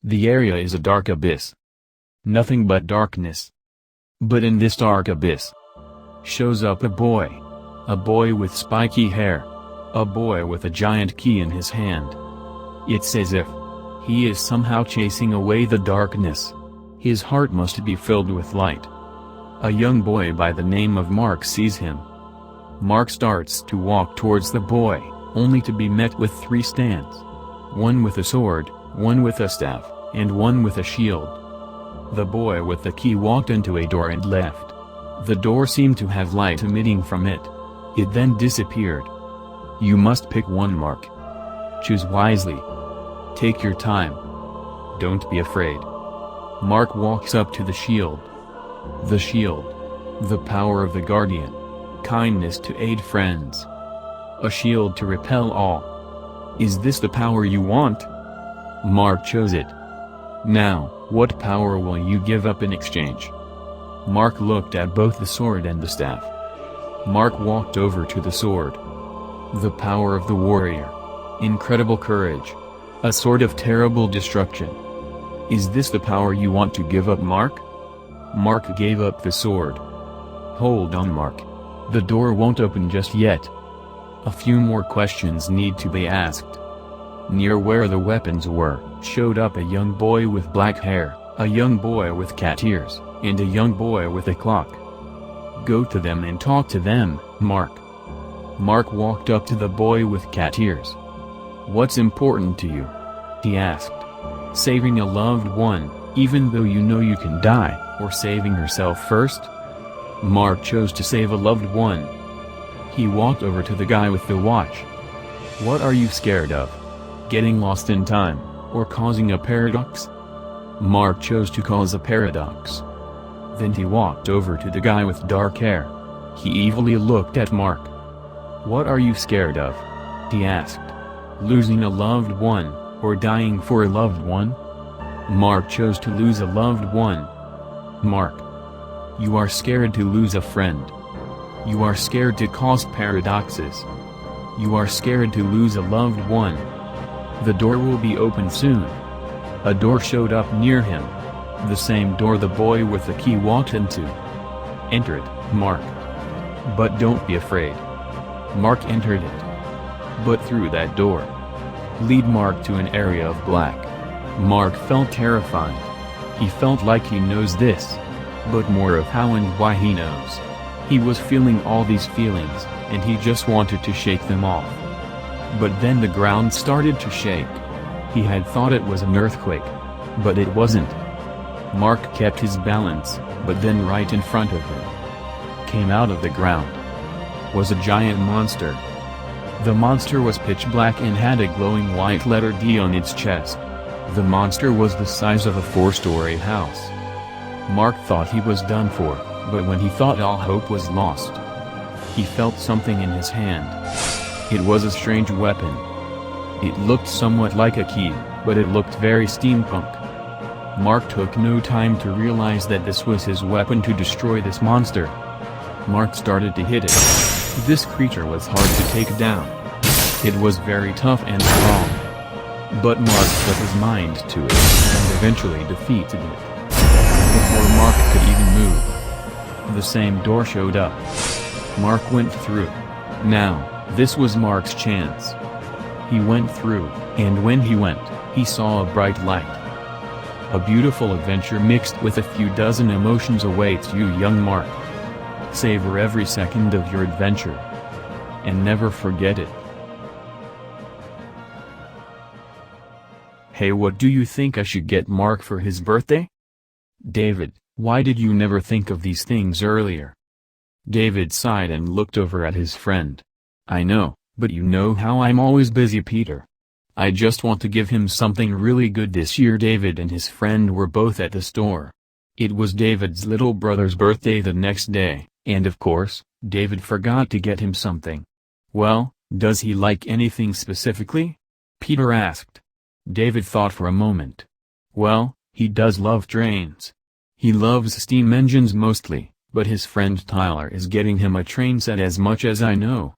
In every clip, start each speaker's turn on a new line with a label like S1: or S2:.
S1: The area is a dark abyss. Nothing but darkness. But in this dark abyss shows up a boy. A boy with spiky hair. A boy with a giant key in his hand. It's as if he is somehow chasing away the darkness. His heart must be filled with light. A young boy by the name of Mark sees him. Mark starts to walk towards the boy, only to be met with 3 stands. One with a sword, one with a staff, and one with a shield. The boy with the key walked into a door and left. The door seemed to have light emitting from it. It then disappeared. You must pick one, Mark. Choose wisely. Take your time. Don't be afraid. Mark walks up to the shield. The shield. The power of the guardian. Kindness to aid friends. A shield to repel all. Is this the power you want? Mark chose it. Now, what power will you give up in exchange? Mark looked at both the sword and the staff. Mark walked over to the sword. The power of the warrior. Incredible courage. A sword of terrible destruction. Is this the power you want to give up, Mark? Mark gave up the sword. Hold on, Mark. The door won't open just yet. A few more questions need to be asked. Near where the weapons were, showed up a young boy with black hair, a young boy with cat ears, and a young boy with a clock. Go to them and talk to them, Mark. Mark walked up to the boy with cat ears. What's important to you? He asked. Saving a loved one, even though you know you can die, or saving herself first? Mark chose to save a loved one. He walked over to the guy with the watch. What are you scared of? Getting lost in time, or causing a paradox? Mark chose to cause a paradox. Then he walked over to the guy with dark hair. He evilly looked at Mark. What are you scared of? He asked. Losing a loved one, or dying for a loved one? Mark chose to lose a loved one. Mark. You are scared to lose a friend. You are scared to cause paradoxes. You are scared to lose a loved one. The door will be open soon. A door showed up near him. The same door the boy with the key walked into. Enter it, Mark. But don't be afraid. Mark entered it. But through that door. Lead Mark to an area of black. Mark felt terrified. He felt like he knows this. But more of how and why he knows. He was feeling all these feelings, and he just wanted to shake them off. But then the ground started to shake. He had thought it was an earthquake. But it wasn't. Mark kept his balance, but then right in front of him, came out of the ground, was a giant monster. The monster was pitch black and had a glowing white letter D on its chest. The monster was the size of a 4-story house. Mark thought he was done for, but when he thought all hope was lost, he felt something in his hand. It was a strange weapon. It looked somewhat like a key, but it looked very steampunk. Mark took no time to realize that this was his weapon to destroy this monster. Mark started to hit it. This creature was hard to take down. It was very tough and strong. But Mark put his mind to it, and eventually defeated it. Before Mark could even move, the same door showed up. Mark went through. Now, this was Mark's chance. He went through, and when he went, he saw a bright light. A beautiful adventure mixed with a few dozen emotions awaits you, young Mark. Savor every second of your adventure. And never forget it. Hey, what do you think I should get Mark for his birthday? David, why did you never think of these things earlier? David sighed and looked over at his friend. I know, but you know how I'm always busy, Peter. I just want to give him something really good this year. David and his friend were both at the store. It was David's little brother's birthday the next day, and of course, David forgot to get him something. Well, does he like anything specifically? Peter asked. David thought for a moment. Well, he does love trains. He loves steam engines mostly, but his friend Tyler is getting him a train set as much as I know.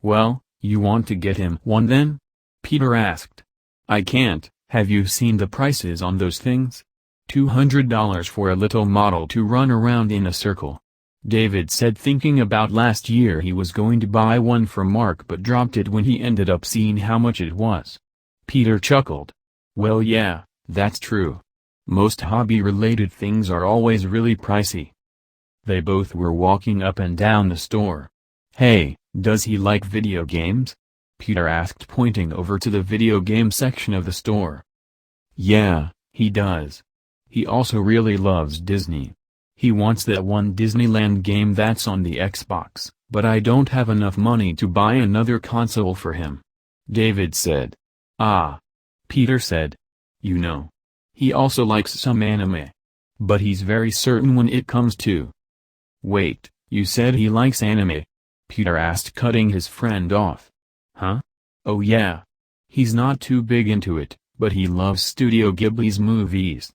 S1: Well, you want to get him one then? Peter asked. I can't, Have you seen the prices on those things? $200 for a little model to run around in a circle. David said, thinking about last year he was going to buy one for Mark but dropped it when he ended up seeing how much it was. Peter chuckled. Well, yeah, that's true. Most hobby-related things are always really pricey. They both were walking up and down the store. Hey, does he like video games? Peter asked, pointing over to the video game section of the store. Yeah, he does. He also really loves Disney. He wants that one Disneyland game that's on the Xbox, but I don't have enough money to buy another console for him. David said. Ah. Peter said. You know. He also likes some anime. But he's very certain when it comes to. Wait, you said he likes anime? Peter asked, cutting his friend off. Huh? Oh yeah. He's not too big into it, but he loves Studio Ghibli's movies.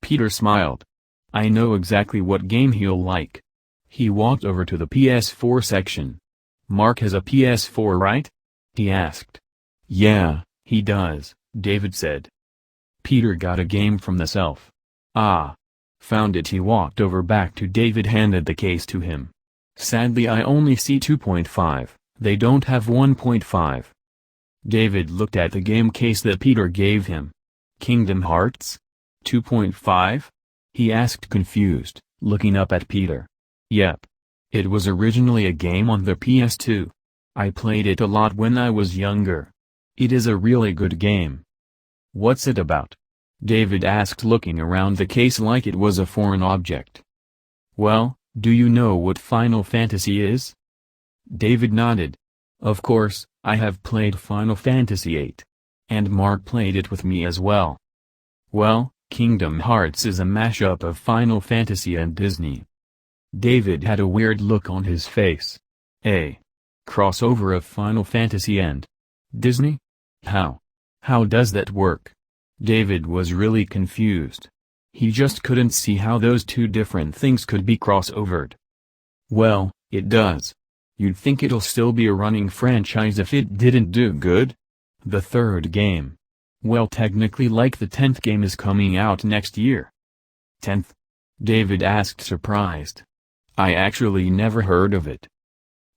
S1: Peter smiled. I know exactly what game he'll like. He walked over to the PS4 section. Mark has a PS4, right? He asked. Yeah, he does, David said. Peter got a game from the shelf. Ah. Found it. He walked over back to David, handed the case to him. Sadly, I only see 2.5, they don't have 1.5. David looked at the game case that Peter gave him. Kingdom Hearts? 2.5? He asked, confused, looking up at Peter. Yep. It was originally a game on the PS2. I played it a lot when I was younger. It is a really good game. What's it about? David asked, looking around the case like it was a foreign object. Well, do you know what Final Fantasy is? David nodded. Of course, I have played Final Fantasy VIII. And Mark played it with me as well. Well, Kingdom Hearts is a mashup of Final Fantasy and Disney. David had a weird look on his face. A crossover of Final Fantasy and Disney? How? How does that work? David was really confused. He just couldn't see how those two different things could be crossovered. Well, it does. You'd think it'll still be a running franchise if it didn't do good? The third game. Well, technically, like, the 10th game is coming out next year. 10th? David asked, surprised. I actually never heard of it.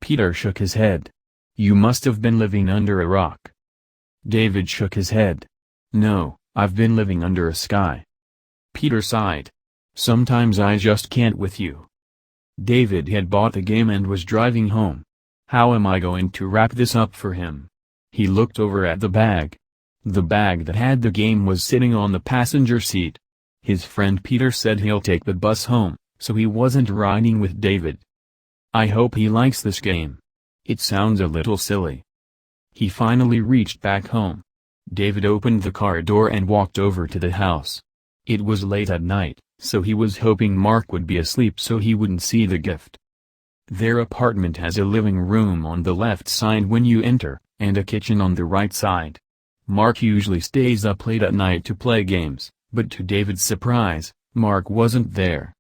S1: Peter shook his head. You must have been living under a rock. David shook his head. No, I've been living under a sky. Peter sighed. Sometimes I just can't with you. David had bought the game and was driving home. How am I going to wrap this up for him? He looked over at the bag. The bag that had the game was sitting on the passenger seat. His friend Peter said he'll take the bus home, so he wasn't riding with David. I hope he likes this game. It sounds a little silly. He finally reached back home. David opened the car door and walked over to the house. It was late at night, so he was hoping Mark would be asleep so he wouldn't see the gift. Their apartment has a living room on the left side when you enter, and a kitchen on the right side. Mark usually stays up late at night to play games, but to David's surprise, Mark wasn't there.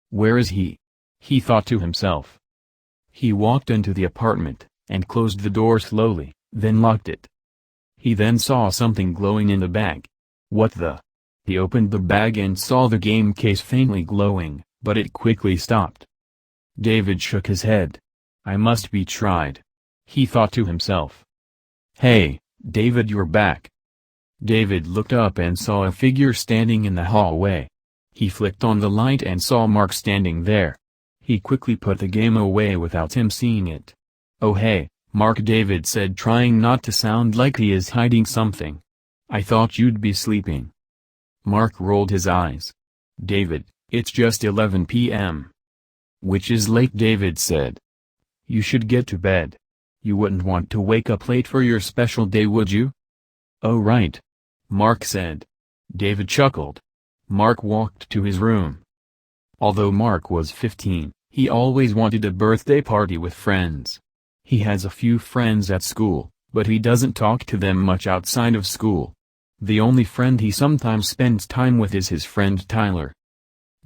S1: Where is he? He thought to himself. He walked into the apartment, and closed the door slowly, then locked it. He then saw something glowing in the bag. What the? He opened the bag and saw the game case faintly glowing, but it quickly stopped. David shook his head. I must be tried. He thought to himself. Hey, David, you're back. David looked up and saw a figure standing in the hallway. He flicked on the light and saw Mark standing there. He quickly put the game away without him seeing it. Oh hey, Mark, David said, trying not to sound like he is hiding something. I thought you'd be sleeping. Mark rolled his eyes. David, it's just 11 p.m. Which is late, David said. You should get to bed. You wouldn't want to wake up late for your special day, would you? Oh right. Mark said. David chuckled. Mark walked to his room. Although Mark was 15, he always wanted a birthday party with friends. He has a few friends at school, but he doesn't talk to them much outside of school. The only friend he sometimes spends time with is his friend Tyler.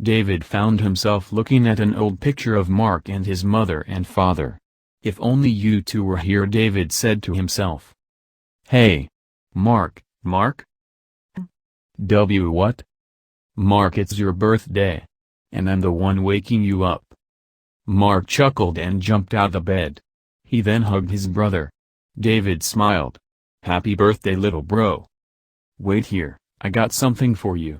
S1: David found himself looking at an old picture of Mark and his mother and father. If only you two were here, David said to himself. Hey. Mark. What? Mark, it's your birthday. And I'm the one waking you up. Mark chuckled and jumped out of bed. He then hugged his brother. David smiled. Happy birthday, little bro. Wait here, I got something for you.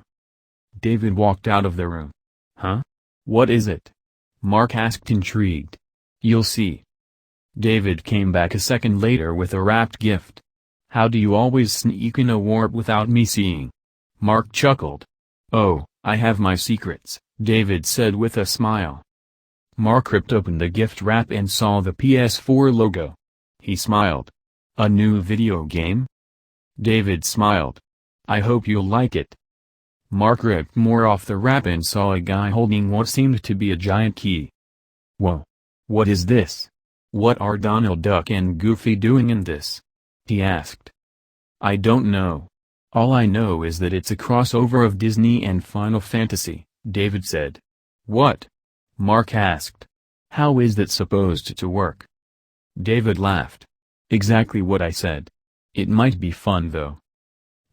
S1: David walked out of the room. Huh? What is it? Mark asked, intrigued. You'll see. David came back a second later with a wrapped gift. How do you always sneak in a warp without me seeing? Mark chuckled. Oh, I have my secrets, David said with a smile. Mark ripped open the gift wrap and saw the PS4 logo. He smiled. A new video game? David smiled. I hope you'll like it. Mark ripped more off the wrap and saw a guy holding what seemed to be a giant key. Whoa. What is this? What are Donald Duck and Goofy doing in this? He asked. I don't know. All I know is that it's a crossover of Disney and Final Fantasy, David said. What? Mark asked. How is that supposed to work? David laughed. Exactly what I said. It might be fun though.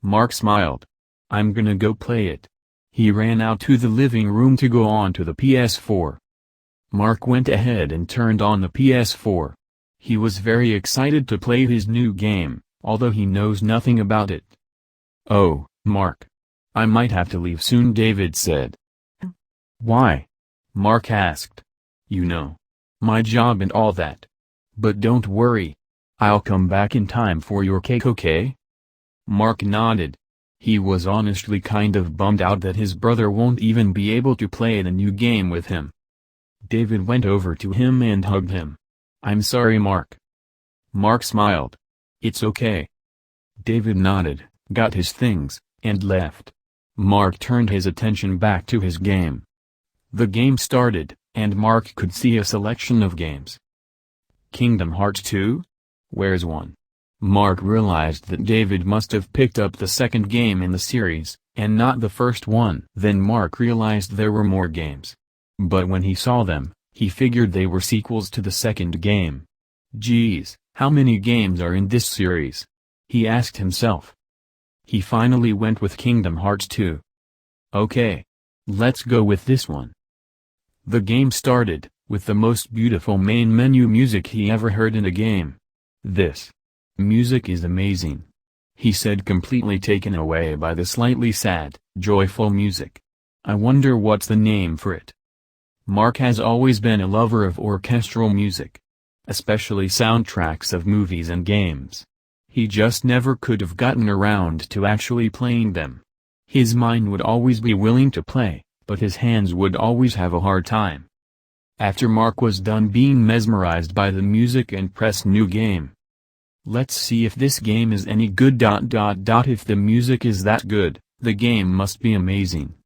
S1: Mark smiled. I'm gonna go play it. He ran out to the living room to go on to the PS4. Mark went ahead and turned on the PS4. He was very excited to play his new game, although he knows nothing about it. Oh, Mark. I might have to leave soon, David said. Why? Mark asked. You know. My job and all that. But don't worry. I'll come back in time for your cake, okay? Mark nodded. He was honestly kind of bummed out that his brother won't even be able to play the new game with him. David went over to him and hugged him. I'm sorry, Mark. Mark smiled. It's okay. David nodded, got his things, and left. Mark turned his attention back to his game. The game started, and Mark could see a selection of games. Kingdom Hearts 2? Where's one? Mark realized that David must have picked up the second game in the series, and not the first one. Then Mark realized there were more games. But when he saw them, he figured they were sequels to the second game. Geez, how many games are in this series? He asked himself. He finally went with Kingdom Hearts 2. Okay. Let's go with this one. The game started, with the most beautiful main menu music he ever heard in a game. This music is amazing, he said, completely taken away by the slightly sad, joyful music. I wonder what's the name for it. Mark has always been a lover of orchestral music, especially soundtracks of movies and games. He just never could have gotten around to actually playing them. His mind would always be willing to play, but his hands would always have a hard time. After Mark was done being mesmerized by the music and pressed new game. Let's see if this game is any good. If the music is that good, the game must be amazing,